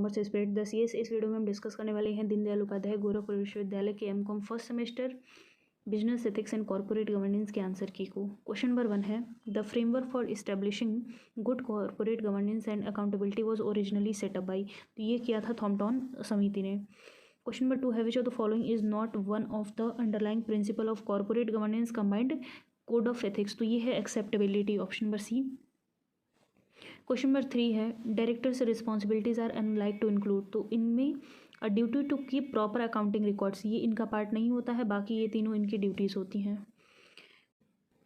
Commerce spirit the CS। इस video में हम डिस्कस करने वाले हैं दीनदयाल उपाध्याय गोरखपुर विश्वविद्यालय के M.Com first semester business ethics and corporate governance के आंसर की को। क्वेश्चन नंबर 1 है the framework for establishing good corporate governance and accountability was originally set up by. तो ये किया था थॉम्पटन समिति ने। क्वेश्चन नंबर 2 है which of the following is not one of the underlying principle of corporate governance combined code of ethics. तो ये है acceptability, option number C. Question number 3 है directors responsibilities are unlike to include. तो इनमें duty to keep proper accounting records, ये इनका part नहीं होता है, बाकी ये तीनों इनकी ड्यूटीज़ होती हैं।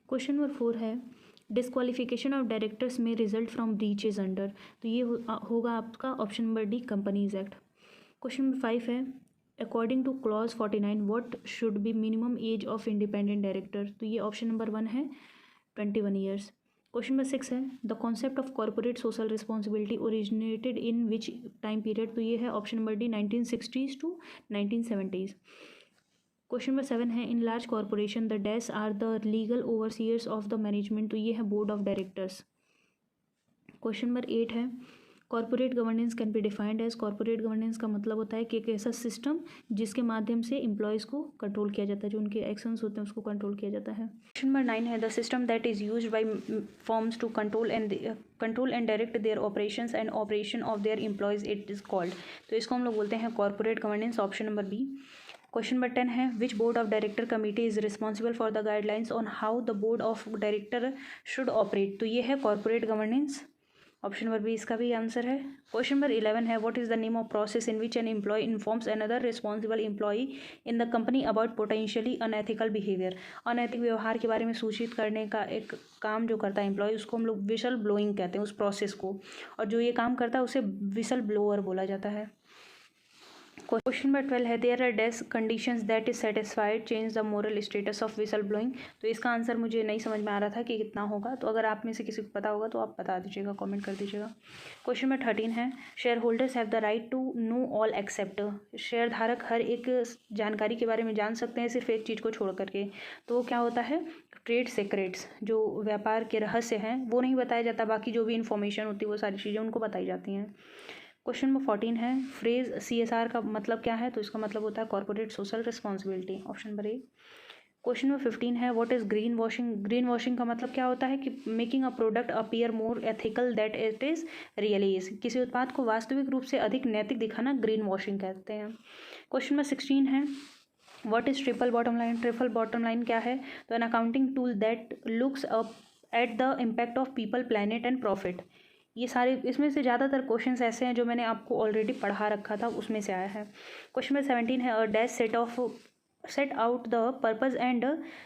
क्वेश्चन नंबर 4 है डिस्क्वालिफिकेशन ऑफ डायरेक्टर्स में रिजल्ट फ्रॉम ब्रीचेज अंडर। तो ये होगा आपका option number D companies act. Question number 5 है according two clause 49 what should be minimum age of independent director. तो ये ऑप्शन नंबर 1 है 21 ईयर्स। क्वेश्चन नंबर 6 है the concept of corporate social responsibility originated in which time period. तो ये है option number D 1960s to 1970s। Question number 7 है in large corporation the dash are the legal overseers of the management. तो ये है board of directors. Question number 8 है corporate governance can be defined as. Corporate governance का मतलब होता है कि एक ऐसा सिस्टम जिसके माध्यम से एम्प्लॉयज़ को कंट्रोल किया जाता है, जो उनके एक्शंस होते हैं उसको कंट्रोल किया जाता है। क्वेश्चन नंबर 9 है the system that is used by firms to control and direct their operations and operation of their employees it is called. तो इसको हम लोग बोलते हैं corporate governance, option number B. Question number 10 है which board of director committee is responsible for the guidelines on how the board of director should operate. तो ये है corporate governance, option number B इसका भी आंसर है। Question number 11 है what is the name of process in which an employee informs another responsible employee in the company about potentially unethical behaviour. अनैतिक व्यवहार के बारे में सूचित करने का एक काम जो करता है एम्प्लॉय, उसको हम लोग विसल ब्लोइंग कहते हैं उस प्रोसेस को, और जो ये काम करता है उसे विसल ब्लोअर बोला जाता है। क्वेश्चन नंबर 12 है there are dash conditions that is satisfied change the moral status of whistle blowing. तो इसका आंसर मुझे नहीं समझ में आ रहा था कि कितना होगा, तो अगर आप में से किसी को पता होगा तो आप बता दीजिएगा, कमेंट कर दीजिएगा। क्वेश्चन नंबर 13 है shareholders have the right to know all except. Share धारक हर एक जानकारी के बारे में जान सकते हैं सिर्फ एक चीज़ को छोड़ करके, तो वो क्या होता है ट्रेड सीक्रेट्स, जो व्यापार के रहस्य हैं वो नहीं बताया जाता, बाकी जो भी इन्फॉर्मेशन होती है वो सारी चीज़ें उनको बताई जाती हैं। क्वेश्चन नंबर 14 है फ्रेज CSR का मतलब क्या है। तो इसका मतलब होता है corporate social responsibility, option number A. Question number 15 है what is green washing. Green washing का मतलब क्या होता है कि making a product appear more ethical that it is really is. किसी उत्पाद को वास्तविक रूप से अधिक नैतिक दिखाना ग्रीन वॉशिंग कहते हैं। क्वेश्चन नंबर 16 है what is triple bottom line. Triple bottom line क्या है। तो an accounting tool that looks up at the impact of people planet and profit. ये सारे इसमें से ज़्यादातर क्वेश्चंस ऐसे हैं जो मैंने आपको ऑलरेडी पढ़ा रखा था, उसमें से आया है। क्वेश्चन नंबर 17 है a dash set out the purpose and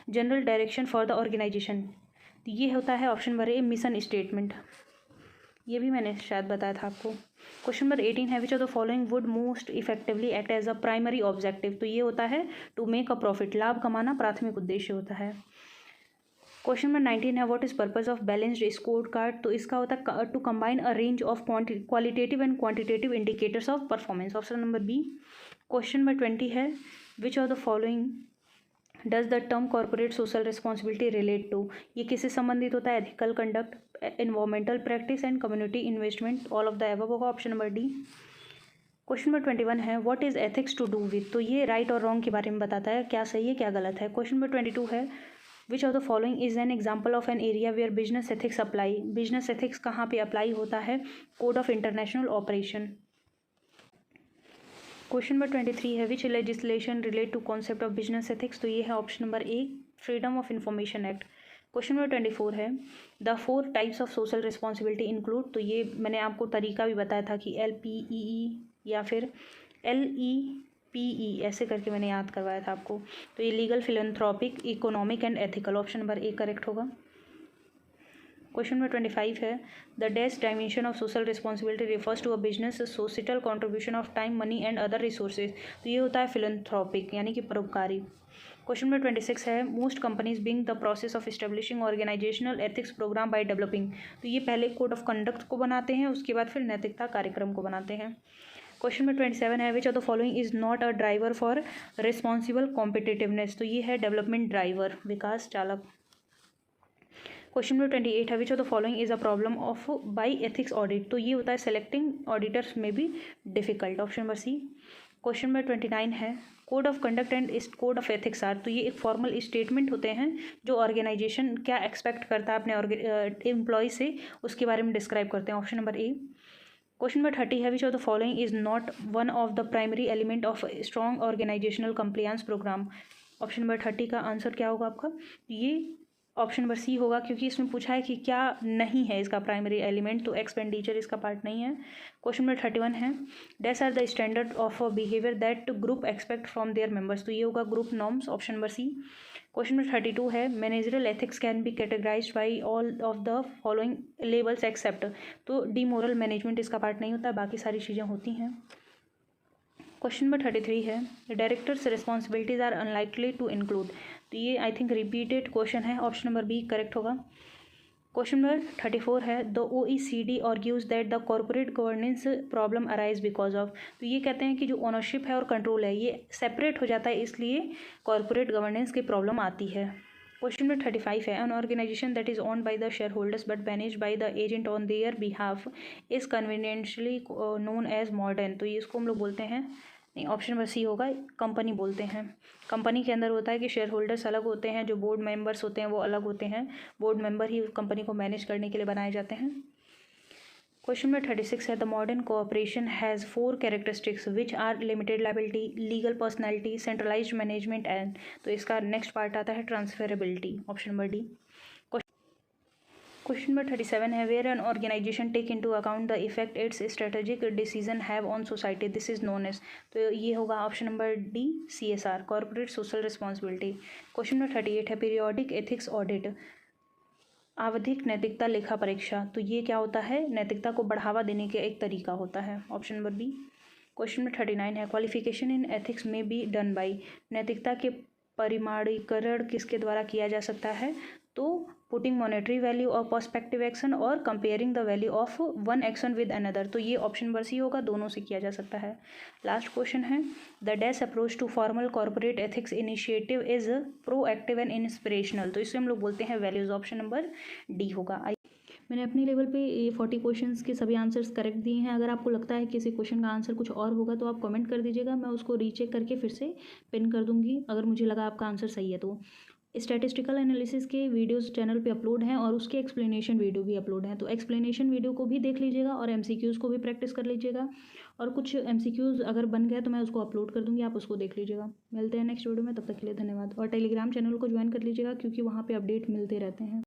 general direction for the organisation. तो ये होता है option number A mission statement, ये भी मैंने शायद बताया था आपको। क्वेश्चन नंबर 18 है which of the following would most effectively act as a primary objective. तो ये होता है टू मेक अ प्रॉफिट, लाभ कमाना प्राथमिक उद्देश्य होता है। क्वेश्चन नंबर 19 है what is purpose of balanced score card. तो इसका होता है to combine a range of qualitative and quantitative indicators of performance, option number B. Question number 20 है which of the following does the term corporate social responsibility relate to. ये किससे संबंधित होता है ethical conduct, environmental practice and community investment, all of the above होगा, option number D. Question number 21 है what is ethics to do with. तो ये right और रॉन्ग के बारे में बताता है, क्या सही है क्या गलत है। क्वेश्चन नंबर 22 है which of the following is an example of an area where business ethics apply. Business ethics कहाँ पे अप्लाई होता है, code of international operation. Question number 23 है which legislation relate to concept of business ethics. तो ये है option number A freedom of information act. Question number 24 है the 4 types of social responsibility include. तो ये मैंने आपको तरीका भी बताया था कि LPEE या फिर LEPE ऐसे करके मैंने याद करवाया था आपको। तो ये legal, philanthropic, economic and ethical, option number A correct होगा। क्वेश्चन नंबर 25 है the dash dimension of social responsibility refers to a business social contribution of time, money and other resources. तो ये होता है फिलैंथ्रोपिक यानी कि परोपकारी। क्वेश्चन नंबर 26 है मोस्ट कंपनीज बिंग the process of establishing organisational ethics programme by developing. तो ये पहले कोड ऑफ कंडक्ट को बनाते हैं, उसके बाद फिर नैतिकता कार्यक्रम को बनाते हैं। क्वेश्चन नंबर 27 है which of the following is not a driver for responsible competitiveness. तो ये है डेवलपमेंट ड्राइवर, विकास चालक। क्वेश्चन नंबर 28 है which of the following is a problem of by ethics audit. तो ये होता है सेलेक्टिंग ऑडिटर्स में भी difficult, option number C. Question number 29 है कोड ऑफ कंडक्ट एंड इस कोड ऑफ एथिक्स आर। तो ये एक फॉर्मल स्टेटमेंट होते हैं जो ऑर्गेनाइजेशन क्या एक्सपेक्ट करता है अपने एम्प्लॉय से, उसके बारे में डिस्क्राइब करते हैं, option number A. Question number 30 है which of the following is not one of the primary element of strong organisational compliance programme. Option number 30 का आंसर क्या होगा आपका, ये ऑप्शन नंबर सी होगा, क्योंकि इसमें पूछा है कि क्या नहीं है इसका प्राइमरी एलिमेंट, तो एक्सपेंडिचर इसका पार्ट नहीं है। क्वेश्चन नंबर 31 है dash are the standard of behaviour that group expect from their members. तो ये होगा group norms, option number C. Question number 32 है managerial ethics can be categorise by all of the following levels except. तो the moral management इसका part नहीं होता, बाकी सारी चीज़ें होती हैं। क्वेश्चन नंबर 33 है directors responsibilities are unlikely to include. तो ये आई थिंक रिपीटेड क्वेश्चन है, ऑप्शन नंबर बी करेक्ट होगा। क्वेश्चन नंबर 34 है the OECD argues that the corporate governance problem arise because of. तो ये कहते हैं कि जो ओनरशिप है और कंट्रोल है ये सेपरेट हो जाता है, इसलिए कॉर्पोरेट गवर्नेंस की प्रॉब्लम आती है। क्वेश्चन नंबर 35 है an organisation that is owned by the shareholders but manage by the agent on their behalf is conveniently known as modern. तो ये इसको हम लोग बोलते हैं, नहीं ऑप्शन नंबर सी होगा, कंपनी बोलते हैं। कंपनी के अंदर होता है कि शेयर होल्डर्स अलग होते हैं, जो बोर्ड मेंबर्स होते हैं वो अलग होते हैं, बोर्ड मेंबर ही कंपनी को मैनेज करने के लिए बनाए जाते हैं। क्वेश्चन नंबर 36 है the modern cooperation has 4 characteristics which are limited liability, legal personality, centralised management and. तो इसका नेक्स्ट पार्ट आता है transferability, option number D. Question number 37 है where an organisation take into account the effect its strategic decision have on society this is known as. तो ये होगा option number D CSR, corporate social responsibility. Question number 38 है periodic ethics audit, आवधिक नैतिकता लेखा परीक्षा। तो ये क्या होता है, नैतिकता को बढ़ावा देने का एक तरीका होता है, option number B. Question number 39 है qualification in ethics may be done by. नैतिकता के परिमाणीकरण किसके द्वारा किया जा सकता है, तो पुटिंग मॉनेटरी वैल्यू और पर्सपेक्टिव एक्शन और comparing the value of one action with another. तो ये ऑप्शन नंबर सी होगा, दोनों से किया जा सकता है। लास्ट क्वेश्चन है the dash approach to formal corporate ethics initiative is proactive and inspirational. तो इसे हम लोग बोलते हैं वैल्यूज, ऑप्शन नंबर डी होगा। मैंने अपने लेवल पे ये 40 क्वेश्चंस के सभी आंसर्स करेक्ट दिए हैं। अगर आपको लगता है किसी क्वेश्चन का आंसर कुछ और होगा तो आप कमेंट कर दीजिएगा, मैं उसको रीचेक करके फिर से पिन कर दूंगी अगर मुझे लगा आपका आंसर सही है तो। स्टैटिस्टिकल एनालिसिस के वीडियोस चैनल पे अपलोड हैं और उसके एक्सप्लेनेशन वीडियो भी अपलोड हैं, तो एक्सप्लेनेशन वीडियो को भी देख लीजिएगा और MCQs को भी प्रैक्टिस कर लीजिएगा। और कुछ MCQs अगर बन गए तो मैं उसको अपलोड कर दूंगी, आप उसको देख लीजिएगा। मिलते हैं नेक्स्ट वीडियो में, तब तक के लिए धन्यवाद। और टेलीग्राम चैनल को ज्वाइन कर लीजिएगा क्योंकि वहाँ पर अपडेट मिलते रहते हैं।